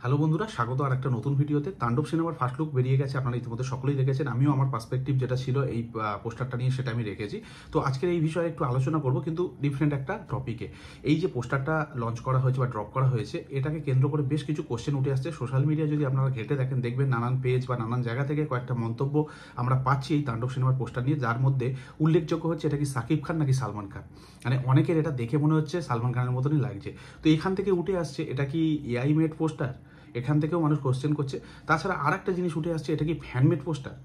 Hello বন্ধুরা, স্বাগত আর একটা নতুন ভিডিওতে। তাণ্ডব সিনেমার ফার্স্ট লুক বেরিয়ে গেছে, আপনারা ইতিমধ্যে সকলেই দেখেছেন। আমিও আমার পার্সপেক্টিভ যেটা ছিল এই পোস্টারটা নিয়ে সেটা আমি রেখেছি। তো আজকের এই বিষয়ে একটু আলোচনা করব, কিন্তু ডিফারেন্ট একটা টপিকে। এই যে পোস্টারটা লঞ্চ করা হয়েছে বা ড্রপ করা হয়েছে, এটাকে কেন্দ্র করে বেশ কিছু কোশ্চেন উঠে আসছে সোশ্যাল মিডিয়া। যদি আপনারা ঘেটে দেখেন, দেখবেন নানান পেজ বা নানান জায়গা থেকে কয়েকটা মন্তব্য আমরা পাচ্ছি এই তাণ্ডব সিনেমার পোস্টার নিয়ে, যার মধ্যে উল্লেখযোগ্য হচ্ছে এটা কি সাকিব খান নাকি সালমান খান। মানে অনেকের এটা দেখে মনে হচ্ছে সালমান খানের মতনই লাগছে। তো এখান থেকে উঠে আসছে এটা কি এআই মেড পোস্টার, এখান থেকেও মানুষ কোশ্চেন করছে। তাছাড়া আর একটা জিনিস উঠে আসছে, এটা কি ফ্যানমেড পোস্টার,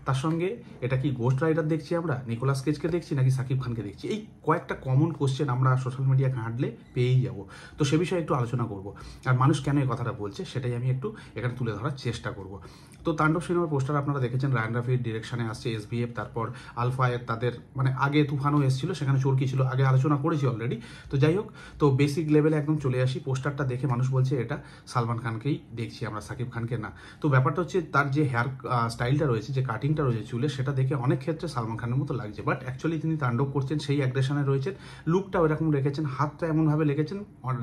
তার সঙ্গে এটা কি গোস্ট রাইডার দেখছি আমরা, নিকোলাস কেজকে দেখছি নাকি সাকিব খানকে দেখছি। এই কয়েকটা কমন কোশ্চেন আমরা সোশ্যাল মিডিয়া ঘাঁটলে পেয়েই যাব। তো সে বিষয়ে একটু আলোচনা করব, আর মানুষ কেন এই কথাটা বলছে সেটাই আমি একটু এখানে তুলে ধরার চেষ্টা করব। তো তাণ্ডব সিনেমার পোস্টার আপনারা দেখেছেন, রায়ান রাফির ডিরেকশনে আসছে, এসবিএফ, তারপর আলফায়ের, তাদের মানে আগে তুফানও এসেছিল, সেখানে চরকি ছিল, আগে আলোচনা করেছি অলরেডি। তো যাই হোক, তো বেসিক লেভেলে একদম চলে আসি। পোস্টারটা দেখে মানুষ বলছে এটা সালমান খানকেই দেখছি আমরা, সাকিব খানকে না। তো ব্যাপারটা হচ্ছে তার যে হেয়ার স্টাইলটা রয়েছে, যে কাটিংটা রয়েছে চুলে, সেটা দেখে অনেক ক্ষেত্রে সালমান খানের মতো লাগছে। বাট অ্যাকচুয়ালি তিনি তাণ্ডব করছেন, সেই অ্যাগ্রেশনে রয়েছেন, লুকটা ওইরকম রেখেছেন, হাতটা এমনভাবে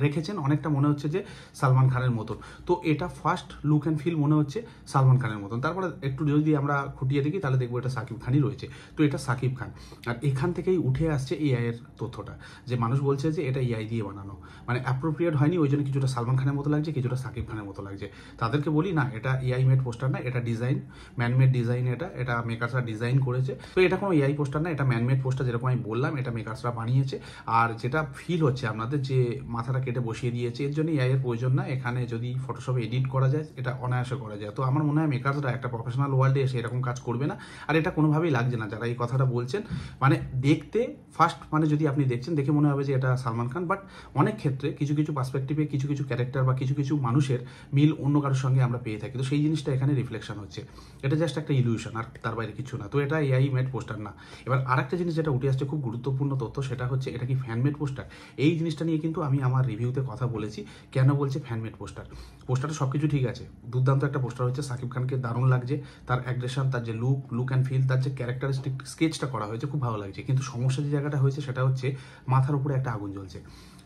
রেখেছেন অনেকটা মনে হচ্ছে যে সালমান খানের মতন। তো এটা ফার্স্ট লুক অ্যান্ড ফিল মনে হচ্ছে সালমান খানের মতন। তারপরে একটু যদি আমরা খুঁটিয়ে দেখি তাহলে দেখবো এটা সাকিব খানই রয়েছে। তো এটা সাকিব খান। আর এখান থেকেই উঠে আসছে এআই এর তথ্যটা, যে মানুষ বলছে যে এটা এআই দিয়ে বানানো, মানে অ্যাপ্রোপ্রিয়েট হয়নি, ওই জন্য কিছুটা সালমান খানের মতো লাগছে, কিছুটা সাকিব খানের মতো লাগছে। তাদেরকে বলি না, এটা এআই মেড পোস্টার না, এটা ডিজাইন, ম্যানমেড ডিজাইন। এটা মেকার্সরা ডিজাইন করেছে। তো এটা কোনো এআই পোস্টার না, এটা ম্যানমেড পোস্টার, যেরকম আমি বললাম এটা মেকার্সরা বানিয়েছে। আর যেটা ফিল হচ্ছে আপনাদের, যে মাথাটা কেটে বসিয়ে দিয়েছে, এর জন্য এআই এর প্রয়োজন না। এখানে যদি ফটোশপে এডিট করা যায়, এটা অনায়াসে করা যায়। তো আমার মনে হয় মেকার্সরা একটা প্রফেশনাল ওয়ার্ল্ডে এসে এরকম কাজ করবে না। আর এটা কোনোভাবেই লাগছে না, যারা এই কথাটা বলছেন। মানে দেখতে ফার্স্ট, মানে যদি আপনি দেখছেন, দেখে মনে হবে যে এটা সালমান খান। বাট অনেক ক্ষেত্রে কিছু কিছু পার্সপেক্টিভে কিছু কিছু ক্যারেক্টার বা কিছু কিছু মানুষের মিল অন্য কারোর সঙ্গে আমরা পেয়ে থাকি। তো সেই জিনিসটা এখানে রিফ্লেকশন হচ্ছে। এটা জাস্ট একটা ইলিউশন, আর তার বাইরে কিছু না। তো এটা এআই মেড পোস্টার না। এবার আরেকটা জিনিস যেটা উঠে আসছে, খুব গুরুত্বপূর্ণ তথ্য, সেটা হচ্ছে এটা কি ফ্যানমেড পোস্টার। এই জিনিসটা নিয়ে কিন্তু আমি আমার রিভিউতে কথা বলেছি, কেন বলছে ফ্যানমেড পোস্টার। পোস্টারটা সব কিছু ঠিক আছে, দুর্দান্ত একটা পোস্টার হচ্ছে, সাকিব খানকে দারুণ লাগছে, তার অ্যাগ্রেশন, তার যে লুক অ্যান্ড ফিল, তার যে ক্যারেক্টারিস্টিক স্কেচটা করা হয়েছে, খুব ভালো লাগছে। কিন্তু সমস্যা যে জায়গাটা হয়েছে সেটা হচ্ছে মাথার উপরে একটা আগুন জ্বলছে,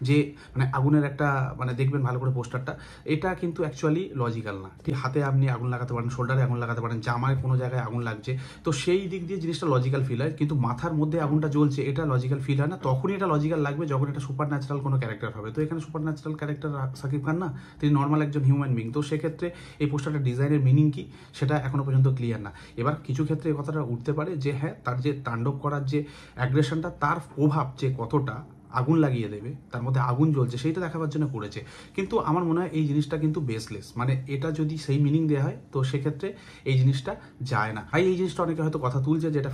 যে মানে আগুনের একটা, মানে দেখবেন ভালো করে পোস্টারটা, এটা কিন্তু অ্যাকচুয়ালি লজিক্যাল না। ঠিক হাতে আপনি আগুন লাগাতে পারেন, শোল্ডারে আগুন লাগাতে পারেন, জামায় কোনো জায়গায় আগুন লাগছে, তো সেই দিক দিয়ে জিনিসটা লজিক্যাল ফিল হয়। কিন্তু মাথার মধ্যে আগুনটা জ্বলছে, এটা লজিক্যাল ফিল হয় না। তখনই এটা লজিক্যাল লাগবে যখন এটা সুপার ন্যাচারাল কোনো ক্যারেক্টার হবে। তো এখানে super natural character Shakib Khan না, তিনি নর্মাল একজন হিউম্যান বিং। তো সেক্ষেত্রে এই পোস্টারটা ডিজাইনের মিনিং কি, সেটা এখনো পর্যন্ত ক্লিয়ার না। এবার কিছু ক্ষেত্রে এই কথাটা উঠতে পারে যে হ্যাঁ, তার যে তাণ্ডব করার যে অ্যাগ্রেশনটা, তার প্রভাব যে কতটা আগুন লাগিয়ে দেবে, তার মধ্যে আগুন জ্বলছে, সেইটা দেখাবার জন্য করেছে। কিন্তু আমার মনে হয় এই জিনিসটা কিন্তু বেসলেস। মানে এটা যদি সেই মিনিং দেওয়া হয়, তো সেক্ষেত্রে এই জিনিসটা যায় না। এই জিনিসটা অনেকে হয়তো কথা তুলছে যে এটা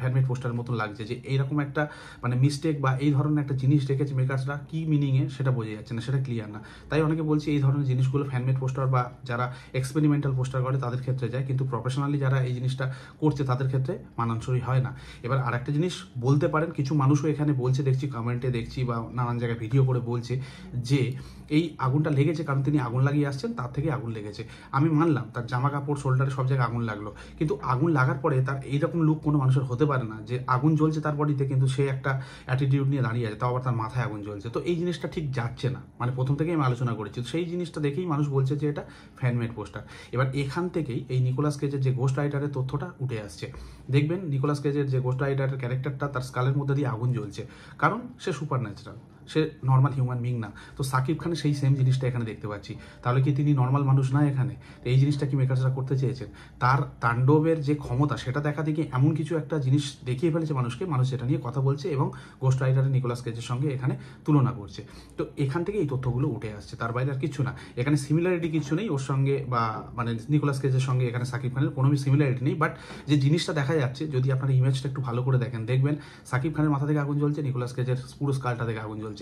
ফ্যানমেড পোস্টারের মতন লাগছে, যে এইরকম একটা মানে মিস্টেক বা এই ধরনের একটা জিনিস রেখেছে মেকার্সরা, কি মিনিংয়ে সেটা বোঝা যাচ্ছে না, সেটা ক্লিয়ার না। তাই অনেকে বলছে এই ধরনের জিনিসগুলো ফ্যানমেড পোস্টার বা যারা এক্সপেরিমেন্টাল পোস্টার করে তাদের ক্ষেত্রে যায়, কিন্তু প্রফেশনালি যারা এই জিনিসটা করছে তাদের ক্ষেত্রে মানানসই হয় না। এবার আরেকটা জিনিস বলতে পারেন, কিছু মানুষও এখানে বলছে, দেখছি কমেন্ট দেখছি বা নানান জায়গায় ভিডিও করে বলছে যে এই আগুনটা লেগেছে কারণ তিনি আগুন লাগিয়ে আসছেন, তার থেকে আগুন লেগেছে। আমি মানলাম তার জামা কাপড় শোল্ডারে সব জায়গায় আগুন লাগলো, কিন্তু আগুন লাগার পরে তার এইরকম লুক কোনো মানুষের হতে পারে না, যে আগুন জ্বলছে তার বডিতে কিন্তু সে একটা অ্যাটিটিউড নিয়ে দাঁড়িয়ে আছে, তাও আবার তার মাথায় আগুন জ্বলছে। তো এই জিনিসটা ঠিক যাচ্ছে না, মানে প্রথম থেকেই আমি আলোচনা করেছি। তো সেই জিনিসটা দেখেই মানুষ বলছে যে এটা ফ্যানমেড পোস্টার। এবার এখান থেকেই এই নিকোলাস কেজের যে গোস্ট রাইডারের তথ্যটা উঠে আসছে। দেখবেন নিকোলাস কেজের যে গোস্ট রাইডারের ক্যারেক্টারটা, তার স্কালের মধ্যে দিয়ে আগুন জ্বলছে, কারণ সে সুপার ন্যাচারাল, সে নর্মাল হিউম্যান বিং না। তো সাকিব খানের সেই সেম জিনিসটা এখানে দেখতে পাচ্ছি। তাহলে কি তিনি নর্মাল মানুষ না এখানে? তো এই জিনিসটা কি মেকার্সরা করতে চেয়েছেন? তার তাণ্ডবের যে ক্ষমতা, সেটা দেখা দেখে এমন কিছু একটা জিনিস দেখিয়ে ফেলেছে মানুষকে, মানুষ সেটা নিয়ে কথা বলছে এবং গোস্ট রাইডারের নিকোলাস কেজের সঙ্গে এখানে তুলনা করছে। তো এখান থেকে এই তথ্যগুলো উঠে আসছে, তার বাইরে আর কিছু না। এখানে সিমিলারিটি কিছু নেই ওর সঙ্গে, বা মানে নিকোলাস কেজের সঙ্গে এখানে সাকিব খানের কোনো সিমিলারিটি নেই। বাট যে জিনিসটা দেখা যাচ্ছে, যদি আপনারা ইমেজটা একটু ভালো করে দেখেন, দেখবেন সাকিব খানের মাথা থেকে আগুন জ্বলছে, নিকোলাস কেজের পুরো স্কালটা থেকে আগুন জ্বলছে।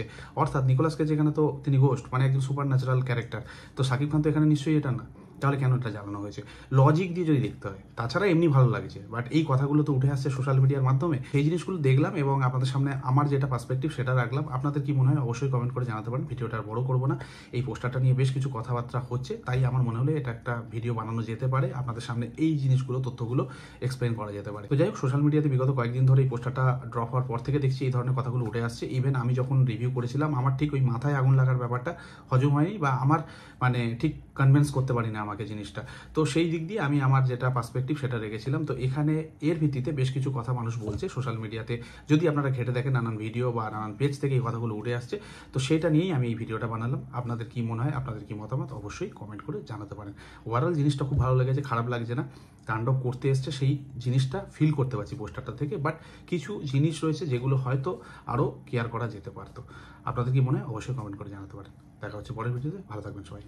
অর্থাৎ নিকোলাস কেজ এখানে তো তিনি গোস্ট, মানে একজন সুপার ন্যাচারাল ক্যারেক্টার। তো সাকিব খান তো এখানে নিশ্চয়ই এটা না। তাহলে কেন এটা জ্বালানো হয়েছে? লজিক দিয়ে যদি দেখতে হয়, তাছাড়া এমনি ভালো লাগছে। বাট এই কথাগুলো তো উঠে আসছে সোশ্যাল মিডিয়ার মাধ্যমে, সেই জিনিসগুলো দেখলাম এবং আপনাদের সামনে আমার যেটা পার্সপেক্টিভ সেটা রাখলাম। আপনাদের কি মনে হয় অবশ্যই কমেন্ট করে জানাতে পারেন। ভিডিওটা আর বড় করবো না, এই পোস্টারটা নিয়ে বেশ কিছু কথাবার্তা হচ্ছে, তাই আমার মনে হলো এটা একটা ভিডিও বানানো যেতে পারে, আপনাদের সামনে এই জিনিসগুলো, তথ্যগুলো এক্সপ্লেন করা যেতে পারে। তো যাই হোক, সোশ্যাল মিডিয়াতে বিগত কয়েকদিন ধরে এই পোস্টারটা ড্রপ হওয়ার পর থেকে দেখছি এই ধরনের কথাগুলো উঠে আসছে। ইভেন আমি যখন রিভিউ করেছিলাম, আমার ঠিক ওই মাথায় আগুন লাগার ব্যাপারটা হজম হয়নি, বা আমার মানে ঠিক কনভিন্স করতে পারি না আমাকে জিনিসটা। তো সেই দিক দিয়ে আমি আমার যেটা পার্সপেক্টিভ সেটা রেখেছিলাম। তো এখানে এর ভিত্তিতে বেশ কিছু কথা মানুষ বলছে সোশ্যাল মিডিয়াতে, যদি আপনারা ঘেটে দেখেন নানান ভিডিও বা নানান পেজ থেকে এই কথাগুলো উঠে আসছে। তো সেটা নিয়েই আমি এই ভিডিওটা বানালাম। আপনাদের কি মনে হয়, আপনাদের কি মতামত অবশ্যই কমেন্ট করে জানাতে পারেন। ওভারঅল জিনিসটা খুব ভালো লেগেছে, খারাপ লাগছে না। তাণ্ডব করতে এসছে সেই জিনিসটা ফিল করতে পারছি পোস্টারটা থেকে, বাট কিছু জিনিস রয়েছে যেগুলো হয়তো আরও কেয়ার করা যেতে পারতো। আপনাদের কি মনে হয় অবশ্যই কমেন্ট করে জানাতে পারেন। দেখা হচ্ছে পরের ভিডিওতে, ভালো থাকবেন সবাই।